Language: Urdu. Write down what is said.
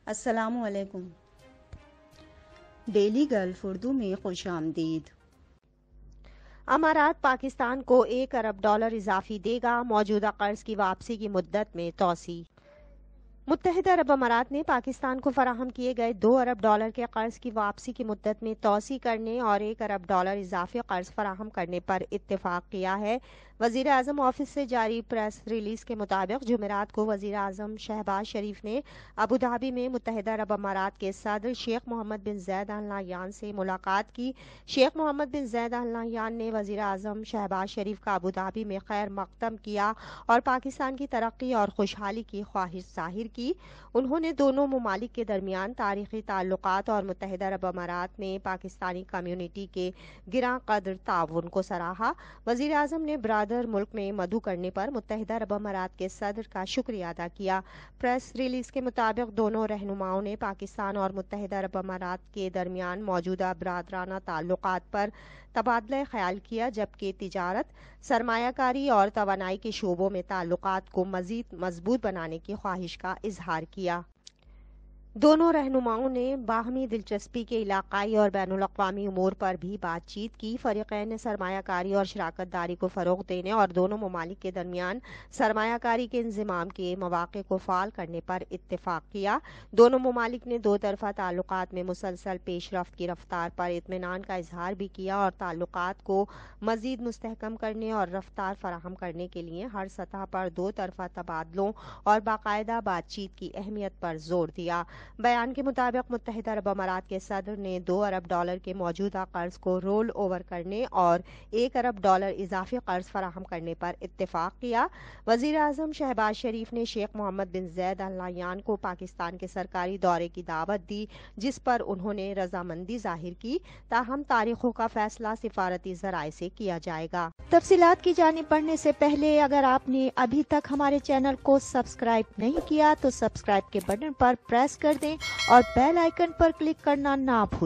السلام علیکم۔ ڈیلی گلف اردو میں خوش آمدید۔ امارات پاکستان کو $1 ارب اضافی دے گا، موجودہ قرض کی واپسی کی مدت میں توسیع۔ متحدہ عرب امارات نے پاکستان کو فراہم کیے گئے $2 ارب کے قرض کی واپسی کی مدت میں توسیع کرنے اور $1 ارب اضافی قرض فراہم کرنے پر اتفاق کیا ہے۔ وزیر اعظم آفس سے جاری پریس ریلیز کے مطابق جمعرات کو وزیر اعظم شہباز شریف نے ابوظہبی میں متحدہ عرب امارات کے صدر شیخ محمد بن زاید ال نہیان سے ملاقات کی۔ شیخ محمد بن زاید ال نہیان نے وزیر اعظم شہباز شریف کا ابوظہبی میں خیر مقدم کیا اور پاکستان کی ترقی اور خوشحالی کی خواہش ظاہر کی۔ انہوں نے دونوں ممالک کے درمیان تاریخی تعلقات اور متحدہ عرب امارات میں پاکستانی کمیونٹی کے گراں قدر تعاون کو سراہا۔ وزیر اعظم نے برادر ملک میں مدعو کرنے پر متحدہ عرب امارات کے صدر کا شکریہ ادا کیا۔ پریس ریلیز کے مطابق دونوں رہنماؤں نے پاکستان اور متحدہ عرب امارات کے درمیان موجودہ برادرانہ تعلقات پر تبادلہ خیال کیا، جبکہ تجارت، سرمایہ کاری اور توانائی کے شعبوں میں تعلقات کو مزید مضبوط بنانے کی خواہش کا اظہار کیا۔ دونوں رہنماؤں نے باہمی دلچسپی کے علاقائی اور بین الاقوامی امور پر بھی بات چیت کی۔ فریقین نے سرمایہ کاری اور شراکت داری کو فروغ دینے اور دونوں ممالک کے درمیان سرمایہ کاری کے انضمام کے مواقع کو فعال کرنے پر اتفاق کیا۔ دونوں ممالک نے دو طرفہ تعلقات میں مسلسل پیش رفت کی رفتار پر اطمینان کا اظہار بھی کیا اور تعلقات کو مزید مستحکم کرنے اور رفتار فراہم کرنے کے لیے ہر سطح پر دو طرفہ تبادلوں اور باقاعدہ بات چیت کی اہمیت پر زور دیا۔ بیان کے مطابق متحدہ عرب امارات کے صدر نے $2 ارب کے موجودہ قرض کو رول اوور کرنے اور $1 ارب اضافی قرض فراہم کرنے پر اتفاق کیا۔ وزیر اعظم شہباز شریف نے شیخ محمد بن زاید ال نہیان کو پاکستان کے سرکاری دورے کی دعوت دی، جس پر انہوں نے رضامندی ظاہر کی، تاہم تاریخوں کا فیصلہ سفارتی ذرائع سے کیا جائے گا۔ تفصیلات کی جانب بڑھنے سے پہلے اگر آپ نے ابھی تک ہمارے چینل کو سبسکرائب نہیں کیا تو سبسکرائب کے بٹن پر پریس کر دیں اور بیل آئیکن پر کلک کرنا نہ بھولیں۔